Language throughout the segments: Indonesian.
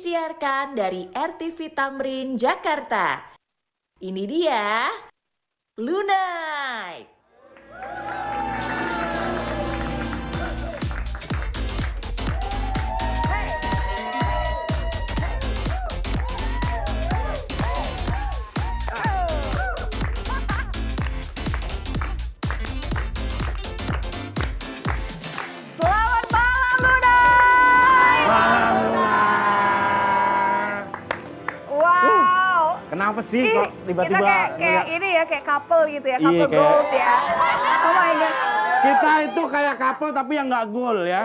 disiarkan dari RTV Tamrin, Jakarta. Ini dia Lunite. Kenapa sih kok tiba-tiba kayak ini ya, kayak couple gitu ya, couple Iya, goals ya. Oh my god. kita itu kayak couple tapi yang nggak goal ya.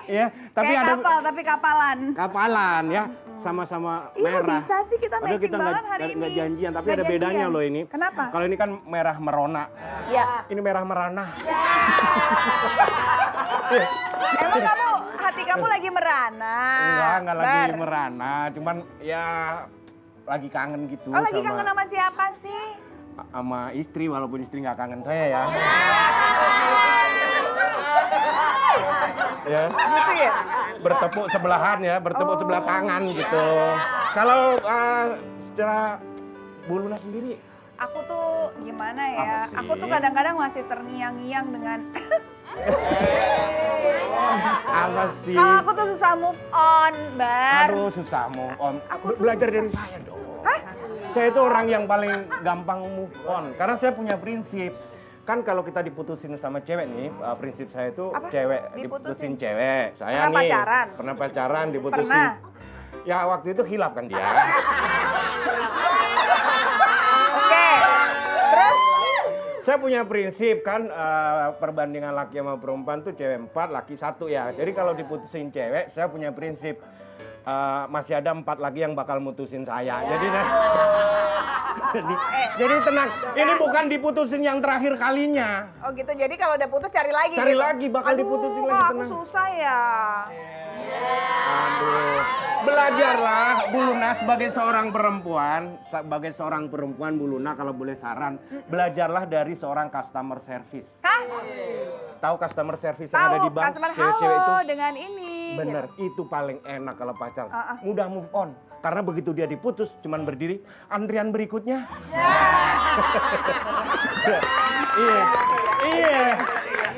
Ya, tapi Kayak ada kapal tapi kapalan. kapalan ya, sama-sama Iya, kok merah. bisa sih kita Padahal matching kita banget hari nggak ini. janjian, tapi Nggak ada bedanya janjian. loh ini. Kenapa? Kalau ini kan merah merona, Ya. ini merah merana. Emang hati kamu lagi merana? Enggak lagi Bar. merana, cuman ya lagi kangen gitu. Oh, lagi kangen sama siapa sih? Sama istri, walaupun istri nggak kangen saya ya. Ya, Gitu ya? bertepuk sebelahan ya, bertepuk sebelah tangan gitu. Kalau secara Bu Luna sendiri, Aku tuh gimana ya? Apa sih? Aku tuh kadang-kadang masih terngiang-ngiang dengan apa sih? kalau aku tuh susah move on, Bar. Aduh, susah move on. Aku tuh Belajar susah. dari saya dong. Saya itu orang yang paling gampang move on. Karena saya punya prinsip. Kan kalau kita diputusin sama cewek nih, prinsip saya itu Apa? cewek Diputusin? diputusin cewek. Saya Pernah nih pacaran? pernah pacaran, diputusin. Pernah? Ya waktu itu hilaf kan dia. Oke. Terus? Saya punya prinsip kan perbandingan laki sama perempuan tuh cewek 4, laki 1 ya. Jadi kalau diputusin cewek, saya punya prinsip masih ada 4 lagi yang bakal mutusin saya. Jadi tenang. Ini bukan diputusin yang terakhir kalinya. Oh gitu, jadi kalau udah putus cari lagi Cari gitu? lagi, bakal diputusin lagi, kok aku tenang. susah ya. Aduh. Belajarlah Bu Luna sebagai seorang perempuan Bu Luna kalau boleh saran, belajarlah dari seorang customer service. Hah? Tahu customer service yang ada di Tahu, bank, customer cewek-cewek itu? halo dengan ini. Bener, gitu. itu paling enak kalau pacar. Mudah move on. Karena begitu dia diputus, cuman berdiri, antrian berikutnya. Iya.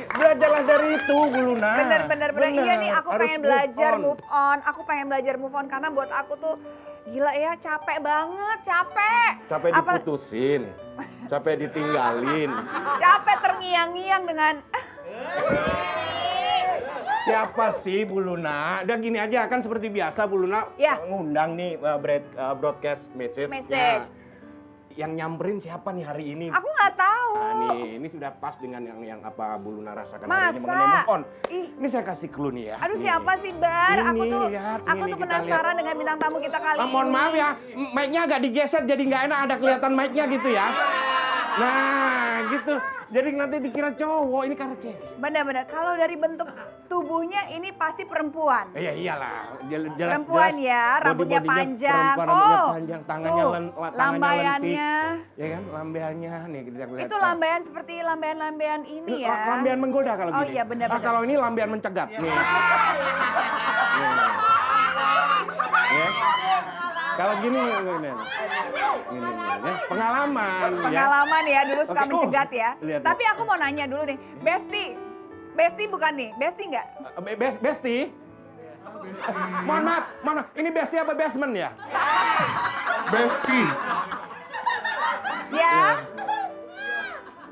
Belajarlah dari itu, Bu Luna. Bener. Iya nih, aku harus pengen belajar on. move on. Aku pengen belajar move on karena buat aku tuh gila ya, capek banget, capek. Capek diputusin, capek ditinggalin. Capek terngiang-ngiang dengan Siapa sih Bu Luna? Udah gini aja, kan seperti biasa Bu Luna Ya. ngundang nih broadcast message. Message. Yang nyamperin siapa nih hari ini? aku nggak tahu. Nah, ini sudah pas dengan yang apa Bu Luna rasakan hari ini Masa? mengenai move on. Ih. Ini saya kasih clue nih ya. Aduh Nih. siapa sih Bar? Ini, Aku tuh lihat, aku ini tuh kita penasaran lihat. dengan bintang tamu kita kali ini. Mohon maaf ya, mic-nya agak digeser jadi nggak enak ada kelihatan mic-nya gitu ya. Nah, gitu. Jadi nanti dikira cowok, ini karena cewek. Benar-benar. Kalau dari bentuk tubuhnya ini pasti perempuan. Iya iyalah, jelas Perempuan ya, rambutnya body-bodinya panjang. perempuan, rambutnya Oh, panjang, tangannya tuh, tangannya lambayannya. lentik. Ya kan, lambeannya nih kita lihat. Itu lambean seperti lambean-lambean ini ya. Lambean menggoda kalau Oh gini. iya, benar-benar. Kalau ini lambean mencegat nih. Ya. Kalau gini ya. Pengalaman ya. Pengalaman ya, dulu suka Oke, mencegat ya. lihat, Tapi aku mau nanya dulu nih, Besti bukan nih? Besti nggak? Besti? Mohon maaf, ini Besti apa basement ya? Besti, Ya?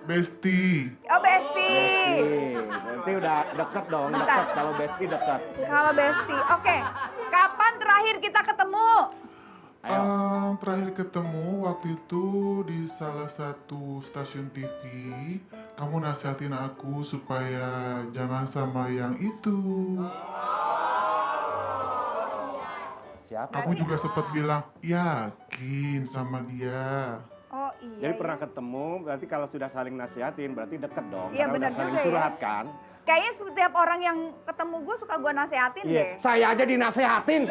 Besti. Oh Besti. Nanti udah deket dong, deket. Kalau Besti deket. Kalau Besti, oke. Kapan terakhir kita ketemu? Ayo. Terakhir ketemu waktu itu di salah satu stasiun TV. Kamu nasihatin aku supaya jangan sama yang itu. Siapa? Kamu juga sempat bilang yakin sama dia. Oh iya. Jadi pernah ketemu, berarti kalau sudah saling nasihatin, berarti deket dong. Iya, Karena benar udah saling juga ya. curhat kan. Kayaknya setiap orang yang ketemu gue suka gue nasehatin Iya, deh. saya aja dinasehatin.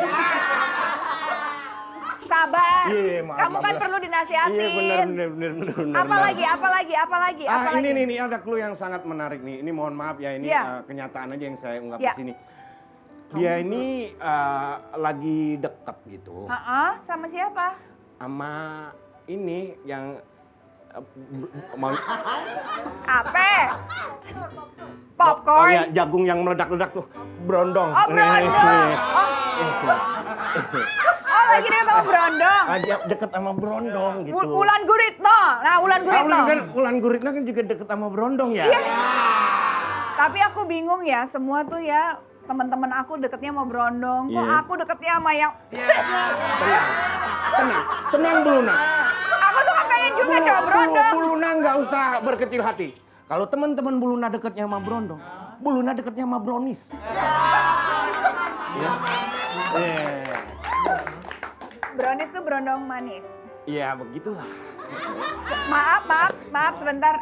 Sabar. Iya, maaf, Kamu kan maaf. perlu dinasihatin. Iya bener. Apalagi? Ini ada clue yang sangat menarik nih. Ini mohon maaf ya, ini Iya. kenyataan aja yang saya ungkap Iya. di sini. Dia ini lagi deket gitu. Sama siapa? Sama ini yang mau Apa? oh Popcorn. ya, jagung yang meledak-ledak tuh, brondong. Oh, brondong. Oh, lagi dia sama brondong. Dia deket sama brondong gitu. Wulan Guritno. Nah, Wulan Guritno. Wulan Guritno kan juga deket sama brondong ya. Tapi aku bingung ya, semua tuh ya teman-teman aku deketnya sama brondong. Kok Iya. aku deketnya sama yang Tenang Buluna. aku tuh kan pengen juga coba brondong. Buluna nggak usah berkecil hati. Kalau teman-teman Buluna deketnya sama brondong, Buluna deketnya sama brownies. Ya. Brownies tuh brondong manis. Iya, begitulah. Maaf sebentar.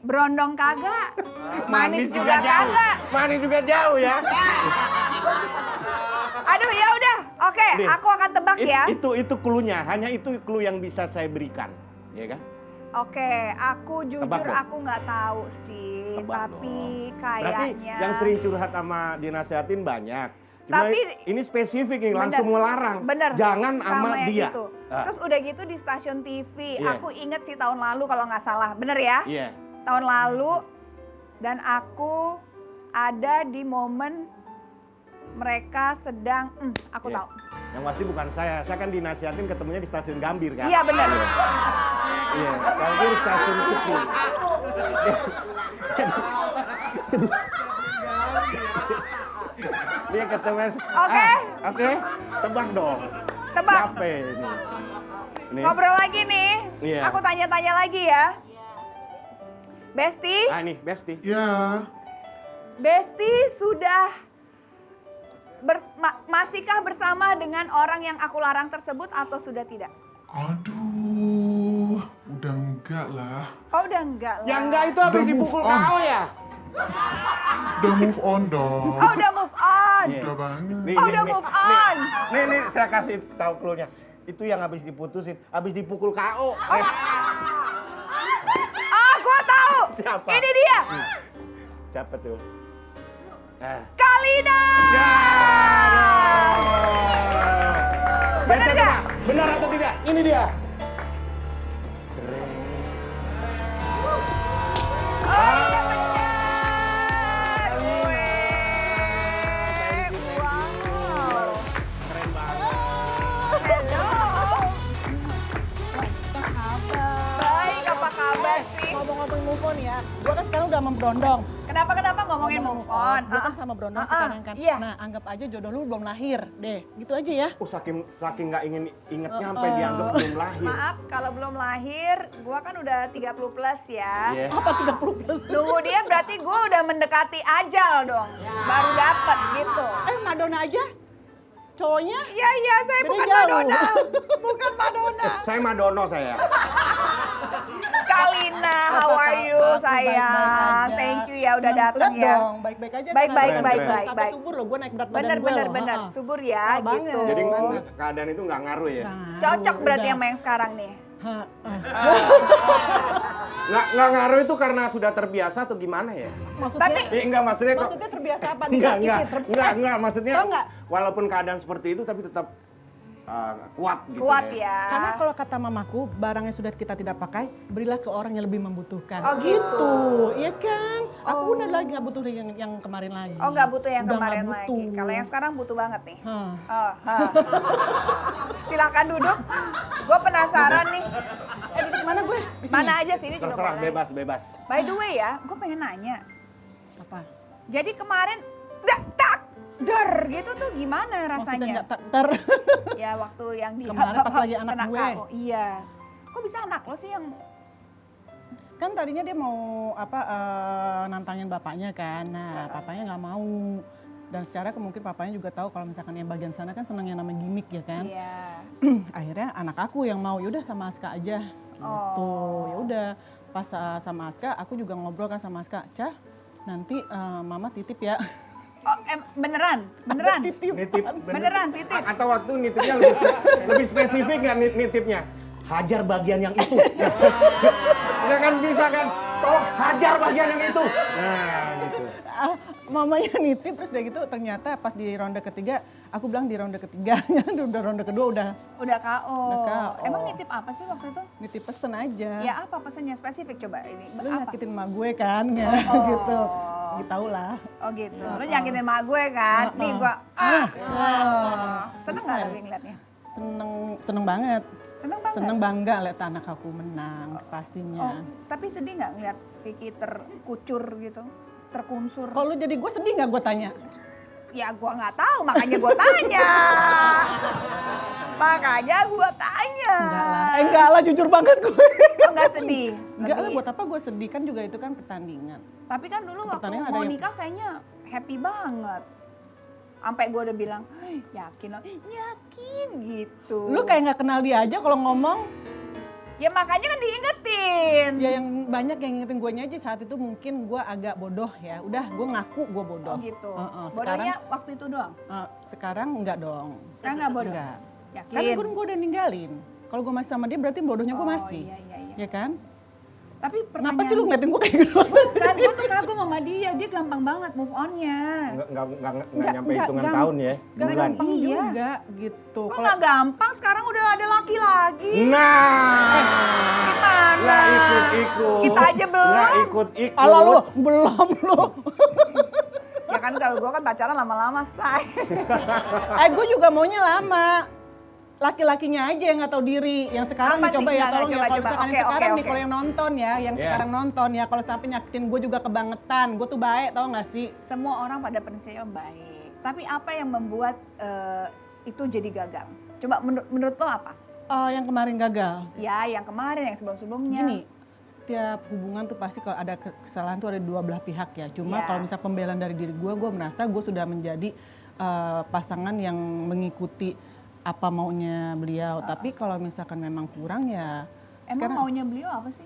Brondong kagak. Manis juga jauh. kagak. Manis juga jauh ya. Aduh, ya udah. Oke, Nih, aku akan tebak ya. Itu clue-nya, hanya itu clue yang bisa saya berikan, ya kan? Oke, aku jujur Tebak dong. aku nggak tahu sih, Tebak tapi dong. kayaknya. Berarti yang sering curhat sama dinasehatin banyak. Cuma Tapi- ini spesifik nih, langsung melarang. Bener. Jangan sama yang dia. itu. Ah, Terus udah gitu di stasiun TV, Iya. aku inget sih tahun lalu kalau nggak salah, bener ya? Iya. Tahun lalu dan aku ada di momen mereka sedang, aku Iya. tahu. Yang pasti bukan saya kan dinasihatin ketemunya di stasiun Gambir kan? Iya bener. Iya, kalau dia di stasiun TV. Dia ketemu. Oke. Oke, tebak dong. Tebak. Siapa ini? Nih. Ngobrol lagi nih, Iya. aku tanya-tanya lagi ya. Besti, Nih, Besti. Ya, Besti sudah masihkah bersama dengan orang yang aku larang tersebut atau sudah tidak? aduh, udah enggak lah. Oh udah enggak lah. Yang enggak itu habis Udah dipukul move on. KO ya? Udah move on dong. Oh udah move on. Iya. Udah banget. Oh, udah move on. Nih, saya kasih tahu clue-nya. Itu yang habis diputusin, habis dipukul KO. Ah, gua tahu. Siapa? Ini dia. Siapa tuh? Kalina. Ya. Bener Lihat, nggak? Benar atau tidak? Ini dia. Oh, iya bener. Gue. Wow. Keren banget. Hello. Baik, apa kabar sih? Ngomong-ngomong move on ya, gue kan sekarang udah sama Brondong. Kenapa ngomongin move on? Gue kan sama Brondong sekarang kan. Iya. Nah, anggap aja jodoh lu belum lahir deh. Gitu aja ya. Saking nggak ingin ingetnya sampai dianggap belum lahir. Maaf kalau belum lahir, gua kan udah 30 plus ya. Iya. Apa 30 plus? Nunggu dia berarti gua udah mendekati ajal dong. Baru dapet gitu. Madonna aja? Cowoknya? Iya, saya Beda bukan jauh. Madonna. Bukan Madonna. Saya Madono saya. Kalina, how are you Aku sayang? baik-baik aja. Thank you ya udah Senang. datang Lihat ya. dong, baik-baik aja. Baik, kan? baik, Keren, baik, keren. baik, Sampai baik. subur loh, gue naik berat badan gue Bener, loh. subur ya Wah, banget. gitu. Jadi keadaan itu nggak ngaruh ya? Cocok berarti Udah. sama yang sekarang nih. Nggak ngaruh itu karena sudah terbiasa atau gimana ya? Maksudnya, Enggak, maksudnya kok. maksudnya terbiasa apa? Enggak, Disakiti, enggak, maksudnya Tau nggak? walaupun keadaan seperti itu tapi tetap kuat gitu Kuat ya. Karena kalau kata mamaku, barang yang sudah kita tidak pakai, berilah ke orang yang lebih membutuhkan. Oh, gitu. Iya kan? Aku udah lagi nggak butuh yang kemarin lagi. Oh nggak butuh yang Udah kemarin nggak lagi. butuh. Kalau yang sekarang butuh banget nih. Hah. Oh, Silakan duduk. Gue penasaran nih. Duduk mana gue? Di sini. Mana aja sini juga Terserah, boleh. bebas. By the way ya, gue pengen nanya. Apa? Jadi kemarin gitu tuh gimana Maksudnya rasanya? nggak ter... Ya waktu yang di Kemarin pas lagi anak kena gue. KO. Iya. Kok bisa anak lo sih yang Kan tadinya dia mau nantangin bapaknya kan. Nah, papanya nggak mau. Dan secara mungkin papanya juga tahu kalau misalkan yang bagian sana kan senang yang namanya gimmick ya kan. Iya. Akhirnya anak aku yang mau, yaudah sama Aska aja. Gitu. Ya udah pas sama Aska, aku juga ngobrol kan sama Aska, Cah, nanti mama titip ya. Oh, beneran? Nitip, Beneran titip? Atau waktu nitipnya lebih spesifik nggak nitipnya? Hajar bagian yang itu. Nggak kan bisa kan? Tolong hajar bagian yang itu. Nah, gitu. Mamanya nitip terus udah gitu ternyata pas di ronde ketiga, aku bilang di ronde ketiganya, udah ronde kedua udah Udah KO. Udah KO. Emang nitip apa sih waktu itu? nitip pesen aja. Ya apa pesannya spesifik coba ini? Lu Apa? nyakitin emak gue kan, ya, gitu. Gitu lah. Oh gitu. Lu nyakitin emak gue kan? Nih gua seneng nggak tapi ngeliatnya? Seneng banget. Seneng banget. Seneng bangga lihat anak aku menang Oh, pastinya. tapi sedih nggak ngeliat Vicky terkucur gitu, terkunsur? Kalau lu jadi gue sedih nggak gue tanya? Ya gua nggak tahu, makanya gua tanya. Makanya gua tanya. Enggak lah, jujur banget gue. Oh, nggak sedih. Enggak lah, Lebih- buat apa gue sedih, kan juga itu kan pertandingan. Tapi kan dulu waktu Pertandingan ada mau yang- nikah kayaknya happy banget. Sampai gue udah bilang, yakin loh, yakin gitu. Lu kayak nggak kenal dia aja kalau ngomong. Ya makanya kan diingetin. Ya yang banyak yang ngingetin gue aja saat itu mungkin gue agak bodoh ya. Udah gue ngaku gue bodoh. Oh gitu. Sekarang, Bodohnya waktu itu doang? sekarang enggak dong. Sekarang nggak bodoh? Enggak. Yakin? Kan gue udah ninggalin. Kalau gue masih sama dia berarti bodohnya gue Oh, masih. iya. Ya kan? Tapi Kenapa sih lu ngeliatin gue kayak gitu? Kan gue tuh kagum sama dia gampang banget move on-nya. Nggak nyampe hitungan tahun ya, Gak bulan. gampang Iya. juga gitu. Kok nggak gampang, sekarang udah ada laki lagi. Nah, Gimana? nggak ikut-ikut. Kita aja belum. Nggak ikut-ikut. Kalau lu belum lu. Ya kan kalau gue kan pacaran lama-lama, say. Gue juga maunya lama. Laki-lakinya aja yang nggak tahu diri. Yang sekarang Apa nih sih? coba ya Nggak, tolong ya. coba, Kalau coba. misalkan Oke, yang sekarang oke, nih, oke. kalau yang nonton ya, yang Yeah. sekarang nonton ya, kalau sampai nyakitin gue juga kebangetan. Gue tuh baik, tau nggak sih? Semua orang pada prinsipnya baik. Tapi apa yang membuat itu jadi gagal? Coba menurut lo apa? Yang kemarin gagal. Ya, yang kemarin, yang sebelum-sebelumnya. Gini, setiap hubungan tuh pasti kalau ada kesalahan tuh ada dua belah pihak ya. Cuma Ya. kalau misal pembelaan dari diri gue merasa gue sudah menjadi pasangan yang mengikuti apa maunya beliau. Tapi kalau misalkan memang kurang ya. Emang maunya beliau apa sih?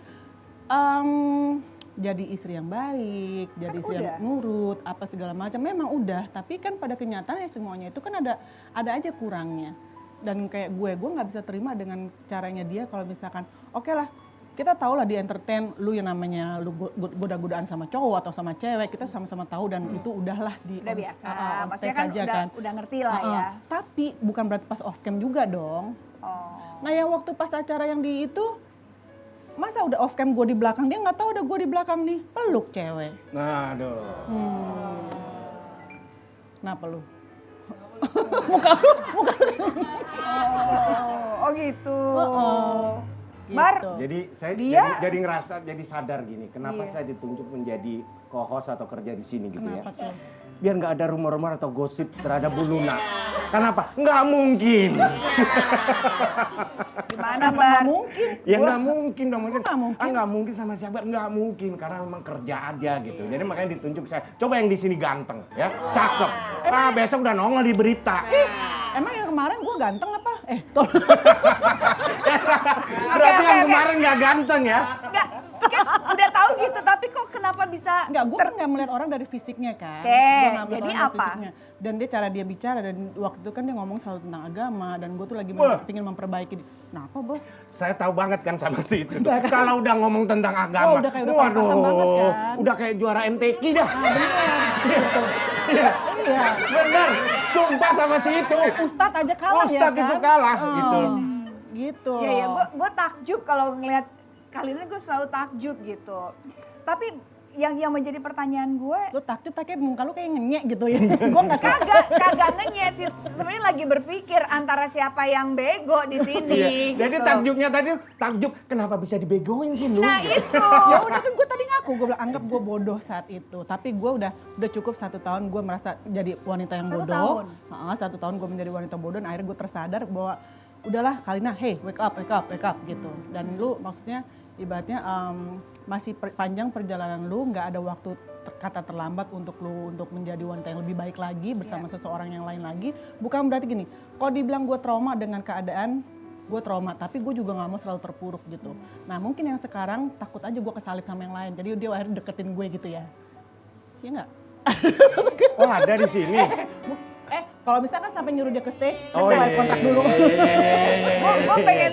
Jadi istri yang baik, jadi istri udah. yang nurut, apa segala macam. Memang udah, tapi kan pada kenyataannya semuanya itu kan ada aja kurangnya. Dan kayak gue nggak bisa terima dengan caranya dia kalau misalkan, oke lah, kita tahu lah di entertain lu yang namanya lu goda-godaan sama cowok atau sama cewek, kita sama-sama tahu dan itu udahlah di Udah biasa, on maksudnya stage kan aja udah ngerti lah ya. Tapi bukan berarti pas off cam juga dong. Oh. Nah yang waktu pas acara yang di itu, masa udah off cam gue di belakang, dia nggak tahu udah gue di belakang nih, peluk cewek. Nah, aduh. Kenapa lu? Oh gitu. Bar. Jadi saya Dia- jadi ngerasa, jadi sadar gini, kenapa Iya. saya ditunjuk menjadi co-host atau kerja di sini gitu Kenapa ya. tuh? Biar nggak ada rumor-rumor atau gosip terhadap Bu Luna. Kenapa? Nggak mungkin. Gimana, Bar? Mungkin. Ya nggak mungkin dong. Maksudnya, Nggak mungkin. nggak mungkin sama siapa? Nggak mungkin karena memang kerja aja gitu. Jadi makanya ditunjuk saya. Coba yang di sini ganteng, ya, cakep. Besok udah nongol di berita. Emang yang kemarin gue ganteng apa? Tolong. Berarti yang oke. kemarin nggak ganteng ya? Enggak, kan udah tahu gitu, tapi kok kenapa bisa Enggak, gue kan nggak melihat orang dari fisiknya kan. Oke, Gua nggak melihat jadi orang dari apa? fisiknya. Dan dia cara dia bicara dan waktu itu kan dia ngomong selalu tentang agama dan gue tuh lagi Wah. pengen memperbaiki. Kenapa, Boh? Saya tahu banget kan sama si itu. tuh. Kalau udah ngomong tentang agama, Oh, udah kayak udah paham banget kan? udah kayak juara MTQ dah. Iya. Bener, sumpah sama si itu. Ustadz aja kalah ya Ustadz kan? itu kalah, gitu. Gitu. Iya, iya, gue takjub kalau ngelihat kali ini gue selalu takjub gitu. Tapi yang menjadi pertanyaan gue, Lu takjub tapi muka lu kayak ngenyek gitu ya. Gue nggak tahu. kagak ngenyes sih. Sebenarnya lagi berpikir antara siapa yang bego di sini. Iya. gitu. Jadi takjubnya tadi, takjub kenapa bisa dibegoin sih lu? Nah itu. Ya udah kan gue tadi ngaku, gue bilang anggap gue bodoh saat itu. Tapi gue udah cukup 1 tahun gue merasa jadi wanita yang 1 bodoh. tahun? 1 tahun gue menjadi wanita bodoh dan akhirnya gue tersadar bahwa udahlah Kalina, hey wake up gitu. Dan lu maksudnya ibaratnya masih panjang perjalanan lu, nggak ada waktu kata terlambat untuk lu untuk menjadi wanita yang lebih baik lagi bersama seseorang yang lain lagi. Bukan berarti gini, kalau dibilang gue trauma dengan keadaan, gue trauma, tapi gue juga nggak mau selalu terpuruk gitu. Nah mungkin yang sekarang takut aja gue kesalip sama yang lain, jadi dia akhirnya deketin gue gitu ya. Iya nggak? Oh ada di sini. Kalau misalkan sampai nyuruh dia ke stage, Oh kita iya, kontak dulu.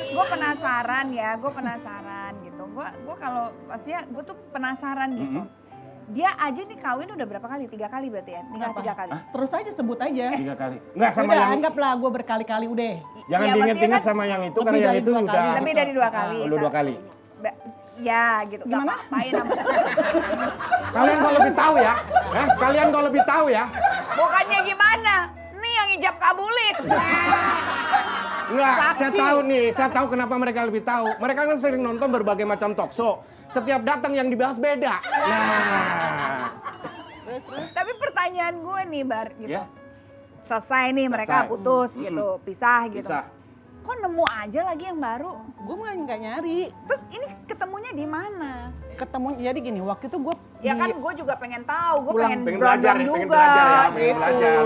Gue penasaran ya, gue penasaran gitu. Gue kalau pastinya gue tuh penasaran gitu. Dia aja nih kawin udah berapa kali? 3 kali berarti ya? Nikah 3 kali. Terus aja sebut aja. 3 kali. Enggak sama Udah, yang anggaplah gue berkali-kali udah. jangan Iya, diinget-inget maksudnya kan sama yang itu lebih karena yang dari itu 2 sudah kali. Lebih dari 2 kali. Udah 2 kali. Ya gitu. Gimana? Gak apa-apain sama. Kalian kalau lebih tahu ya. Kalian kalau lebih tahu ya. Bukannya gimana? Nih yang ijab kabulit. Enggak, saya tahu kenapa mereka lebih tahu. Mereka kan sering nonton berbagai macam talk show. Setiap datang yang dibahas beda. Nah. Tapi pertanyaan gue nih Bar gitu. Ya. Selesai nih mereka Selesai. putus gitu, pisah gitu. Bisa. Kok nemu aja lagi yang baru? Gue mah nggak nyari. Terus ini ketemunya di mana? Ketemu jadi gini, waktu itu gue Ya kan gue juga pengen tahu, gue Pulang. pengen Pengen berondong belajar ya, juga pengen belajar ya, pengen gitu. belajar.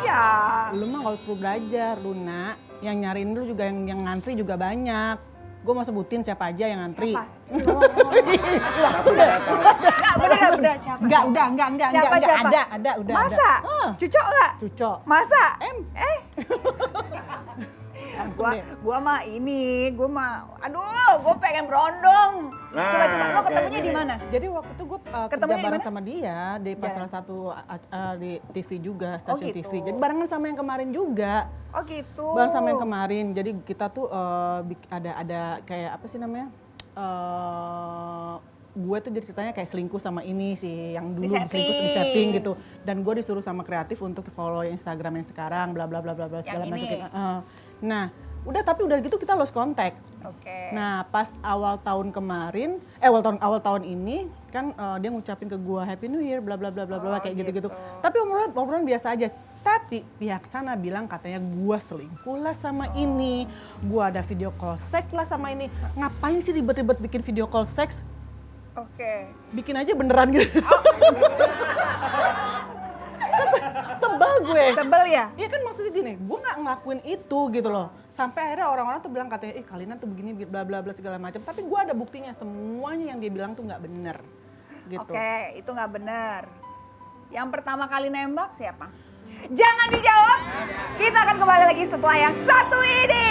Iya. lu mah nggak perlu belajar, Luna. Yang nyariin lu juga yang ngantri juga banyak. Gue mau sebutin siapa aja yang ngantri. Siapa? Bener, siapa? Enggak, Siapa? ada, udah. Masa? Cucok nggak? Cucok. Masa? Langsung deh. Gua mah gue pengen berondong. Nah, Coba lo oke, ketemunya oke. di mana? Jadi waktu itu gue kerja Ketemunya di bareng mana? sama dia di pas Ya. salah satu di TV juga, stasiun gitu. TV. Jadi barengan sama yang kemarin juga. Oh gitu. Bareng sama yang kemarin. Jadi kita tuh ada kayak apa sih namanya? Gue tuh jadi ceritanya kayak selingkuh sama ini sih yang dulu selingkuh di setting gitu. Dan gue disuruh sama kreatif untuk follow Instagram yang sekarang, bla bla bla bla bla segala Yang macam. ini? Nah, tapi udah gitu kita lost contact. Oke. Nah, pas awal tahun kemarin, awal tahun ini kan dia ngucapin ke gua Happy New Year bla bla bla bla bla kayak gitu-gitu. Tapi obrolan biasa aja. Tapi pihak sana bilang katanya gua selingkuh lah sama ini. Gua ada video call seks lah sama ini. Ngapain sih ribet-ribet bikin video call seks? Oke. Bikin aja beneran gitu. Sebel gue. Sebel ya? Iya kan maksudnya gini, gue nggak ngelakuin itu gitu loh. Sampai akhirnya orang-orang tuh bilang katanya, Kalina tuh begini bla bla bla segala macam. Tapi gue ada buktinya semuanya yang dia bilang tuh nggak bener. Gitu. Oke, itu nggak benar. Yang pertama kali nembak siapa? Jangan dijawab. Kita akan kembali lagi setelah yang satu ini.